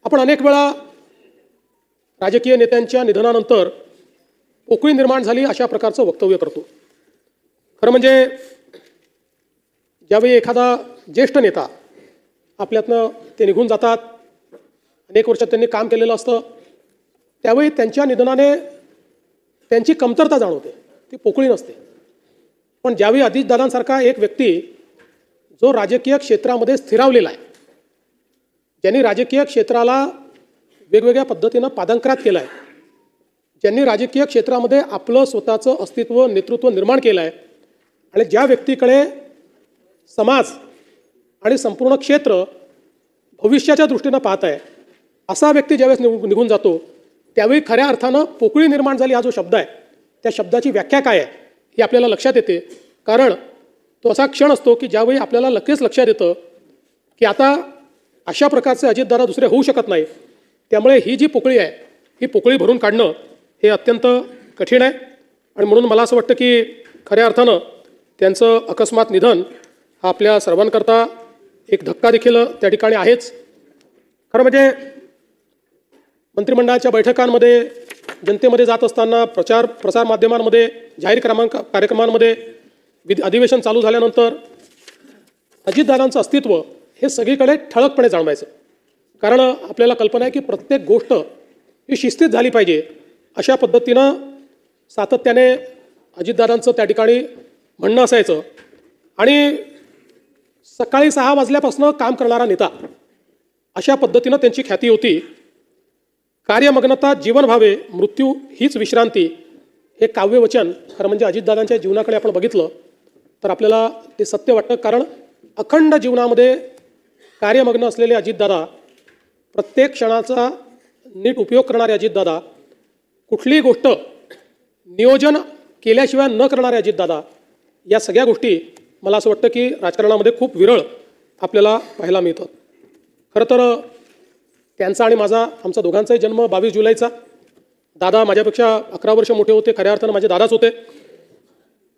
आपण अनेक वेळा राजकीय नेत्यांच्या निधनानंतर पोकळी निर्माण झाली अशा प्रकारचं वक्तव्य करतो. खरं म्हणजे ज्यावेळी एखादा ज्येष्ठ नेता आपल्यातनं ते निघून जातात, अनेक वर्षात त्यांनी काम केलेलं असतं, त्यावेळी त्यांच्या निधनाने त्यांची कमतरता जाणवते, ती पोकळी नसते. पण ज्यावेळी अजितदादांसारखा एक व्यक्ती जो राजकीय क्षेत्रामध्ये स्थिरावलेला आहे, ज्यांनी राजकीय क्षेत्राला वेगवेगळ्या पद्धतीनं पादांकरात केलं आहे, ज्यांनी राजकीय क्षेत्रामध्ये आपलं स्वतःचं अस्तित्व नेतृत्व निर्माण केलं आहे आणि ज्या व्यक्तीकडे समाज आणि संपूर्ण क्षेत्र भविष्याच्या दृष्टीनं पाहत आहे, असा व्यक्ती ज्यावेळेस निघून जातो त्यावेळी खऱ्या अर्थानं पोकळी निर्माण झाली हा जो शब्द आहे, त्या शब्दाची व्याख्या काय आहे ही आपल्याला लक्षात येते. कारण तो असा क्षण असतो की ज्यावेळी आपल्याला लगेच लक्षात येतं की आता अशा प्रकारचे अजितदादा दुसरे होऊ शकत नाही. त्यामुळे ही जी पोकळी आहे ही पोकळी भरून काढणं हे अत्यंत कठीण आहे. आणि म्हणून मला असं वाटतं की खऱ्या अर्थानं त्यांचं अकस्मात निधन हा आपल्या सर्वांकरता एक धक्का देखील त्या ठिकाणी आहेच. खरं म्हणजे मंत्रिमंडळाच्या बैठकांमध्ये, जनतेमध्ये जात असताना, प्रसार माध्यमांमध्ये, जाहीर कार्यक्रमांमध्ये, अधिवेशन चालू झाल्यानंतर अजितदादांचं अस्तित्व हे सगळीकडे ठळकपणे जाणवायचं. कारण आपल्याला कल्पना आहे की प्रत्येक गोष्ट ही शिस्तीत झाली पाहिजे अशा पद्धतीनं सातत्याने अजितदादांचं त्या ठिकाणी म्हणणं असायचं. आणि सकाळी 6 वाजल्यापासून काम करणारा नेता अशा पद्धतीनं त्यांची ख्याती होती. कार्यमग्नता जीवन भावे, मृत्यू हीच विश्रांती हे काव्यवचन खरं म्हणजे अजितदादांच्या जीवनाकडे आपण बघितलं तर आपल्याला ते सत्य वाटतं. कारण अखंड जीवनामध्ये कार्यमग्न असलेले अजितदादा, प्रत्येक क्षणाचा नीट उपयोग करणारे अजितदादा, कुठलीही गोष्ट नियोजन केल्याशिवाय न करणारे अजितदादा, या सगळ्या गोष्टी मला असं वाटतं की राजकारणामध्ये खूप विरळ आपल्याला पाहायला मिळतं. खरं तर त्यांचा आणि आमचा दोघांचाही जन्म 22 जुलैचा. दादा माझ्यापेक्षा 11 वर्ष मोठे होते, खऱ्या अर्थानं माझे दादाच होते.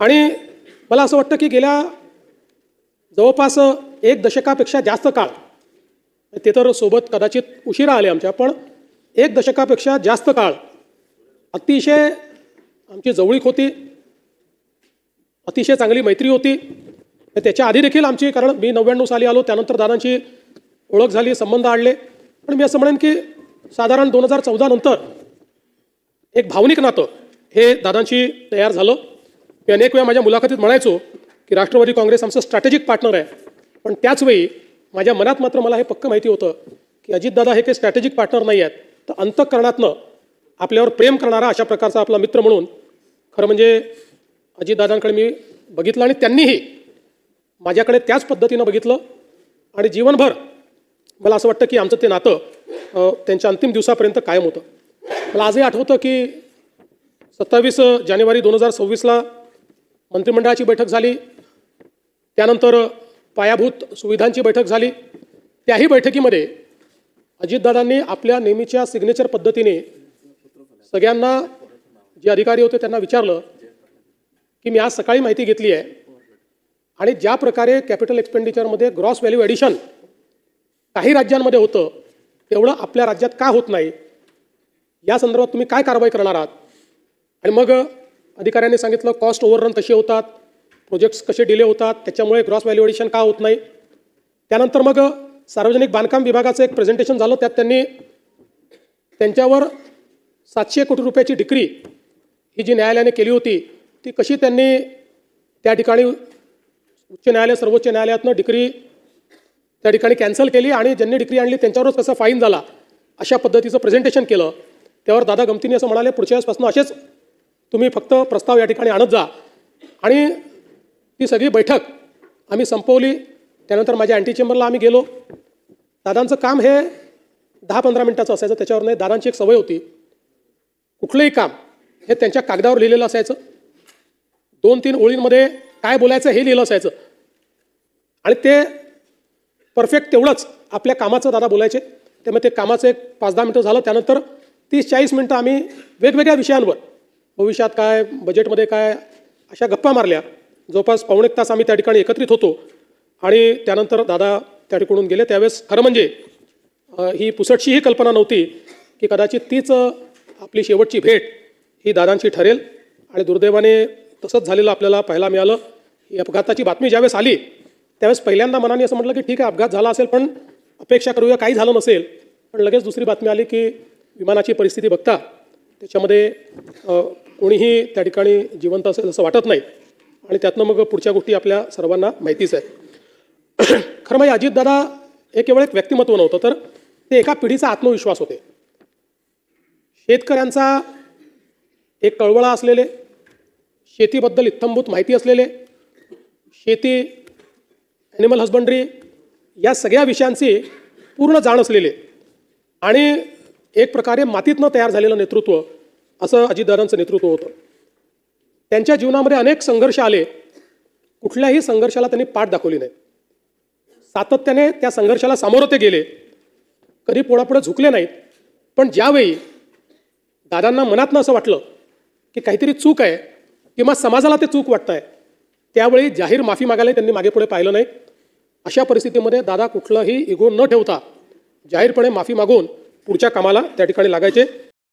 आणि मला असं वाटतं की गेल्या जवळपास 1 दशकापेक्षा जास्त काळ, ते तर सोबत कदाचित उशिरा आले आमच्या, पण 1 दशकापेक्षा जास्त काळ अतिशय आमची जवळीक होती, अतिशय चांगली मैत्री होती. त्याच्या आधी देखील आमची, कारण मी 99 साली आलो, त्यानंतर दादांची ओळख झाली, संबंध आणले. पण मी असं म्हणेन की साधारण 2014 नंतर एक भावनिक नातं हे दादांशी तयार झालं. मी अनेक वेळा माझ्या मुलाखतीत म्हणायचो की राष्ट्रवादी काँग्रेस आमचं स्ट्रॅटेजिक पार्टनर आहे. पण त्याचवेळी माझ्या मनात मात्र मला हे पक्कं माहिती होतं की अजितदादा हे काही स्ट्रॅटेजिक पार्टनर नाही आहेत, तर अंतःकरणातनं आपल्यावर प्रेम करणारा अशा प्रकारचा आपला मित्र म्हणून खरं म्हणजे अजितदादांकडे मी बघितलं आणि त्यांनीही माझ्याकडे त्याच पद्धतीनं बघितलं. आणि जीवनभर मला असं वाटतं की आमचं ते नातं त्यांच्या अंतिम दिवसापर्यंत कायम होतं. मला आजही आठवतं की 27 जानेवारी 2026ला मंत्रिमंडळाची बैठक झाली, त्यानंतर पायाभूत सुविधांची बैठक झाली. त्याही बैठकीमध्ये अजितदादांनी आपल्या नेहमीच्या सिग्नेचर पद्धतीने सगळ्यांना, जे अधिकारी होते त्यांना विचारलं की मी आज सकाळी माहिती घेतली आहे आणि ज्या प्रकारे कॅपिटल एक्सपेंडिचरमध्ये ग्रॉस व्हॅल्यू ॲडिशन काही राज्यांमध्ये होतं तेवढं आपल्या राज्यात का होत नाही, या संदर्भात तुम्ही काय कारवाई करणार आहात. आणि मग अधिकाऱ्यांनी सांगितलं कॉस्ट ओव्हररन कसे होतात, प्रोजेक्ट्स कसे डिले होतात, त्याच्यामुळे ग्रॉस व्हॅल्यू ॲडिशन का होत नाही. त्यानंतर मग सार्वजनिक बांधकाम विभागाचं एक प्रेझेंटेशन झालं, त्यात त्यांनी त्यांच्यावर 700 कोटी रुपयाची डिक्री ही जी न्यायालयाने केली होती ती कशी त्यांनी त्या ठिकाणी उच्च न्यायालय, सर्वोच्च न्यायालयातनं डिक्री त्या ठिकाणी कॅन्सल केली आणि ज्यांनी डिक्री आणली त्यांच्यावरच कसा फाईन झाला, अशा पद्धतीचं प्रेझेंटेशन केलं. त्यावर दादा गमतीने असं म्हणाले, पुढच्या वेळेसपासून असेच तुम्ही फक्त प्रस्ताव या ठिकाणी आणत जा. आणि ती सगळी बैठक आम्ही संपवली. त्यानंतर माझ्या अँटी चेंबरला आम्ही गेलो. दादांचं काम हे 10-15 मिनिटाचं असायचं, त्याच्यावर नाही. दादांची एक सवय होती, कुठलंही काम हे त्यांच्या कागदावर लिहिलेलं असायचं, 2-3 ओळींमध्ये काय बोलायचं हे लिहिलं असायचं आणि ते परफेक्ट तेवढंच आपल्या कामाचं दादा बोलायचे. त्यामुळे ते कामाचं एक 5-10 मिनटं झालं, त्यानंतर 30-40 मिनटं आम्ही वेगवेगळ्या विषयांवर, भविष्यात काय, बजेटमध्ये काय, अशा गप्पा मारल्या. जवळपास 1 तास आम्ही त्या ठिकाणी एकत्रित होतो आणि त्यानंतर दादा त्या ठिकाणून गेले. त्यावेळेस खरं म्हणजे ही पुसटशी ही कल्पना नव्हती की कदाचित तीच आपली शेवटची भेट ही दादांची ठरेल. आणि दुर्दैवाने तसंच झालेलं आपल्याला पाहायला मिळालं. ही अपघाताची बातमी ज्यावेळेस आली त्यावेळेस पहिल्यांदा मनाने असं म्हटलं की ठीक आहे, अपघात झाला असेल, पण अपेक्षा करूया काही झालं नसेल. पण लगेच दुसरी बातमी आली की विमानाची परिस्थिती बघता त्याच्यामध्ये कोणीही त्या ठिकाणी जिवंत असेल असं वाटत नाही. आणि त्यातनं मग पुढच्या गोष्टी आपल्या सर्वांना माहितीच आहे. खरं म्हणजे अजितदादा हे केवळ एक व्यक्तिमत्व नव्हतं, तर ते एका पिढीचा आत्मविश्वास होते. शेतकऱ्यांचा एक कळवळा असलेले, शेतीबद्दल इत्थंभूत माहिती असलेले, शेती, ॲनिमल हजबंड्री या सगळ्या विषयांची पूर्ण जाण असलेले आणि एक प्रकारे मातीतनं तयार झालेलं नेतृत्व असं अजितदादांचं नेतृत्व होतं. त्यांच्या जीवनामध्ये अनेक संघर्ष आले, कुठल्याही संघर्षाला त्यांनी पाठ दाखवली नाही. सातत्याने त्या संघर्षाला सामोरं ते गेले, कधी पोळापुढे झुकले नाहीत. पण ज्यावेळी दादांना मनातनं असं वाटलं की काहीतरी चूक आहे किंवा समाजाला ते चूक वाटतं आहे, त्यावेळी जाहीर माफी मागायला त्यांनी मागे पुढे पाहिलं नाही. अशा परिस्थितीमध्ये दादा कुठलाही इगो न ठेवता जाहीरपणे माफी मागून पुढच्या कामाला त्या ठिकाणी लागायचे.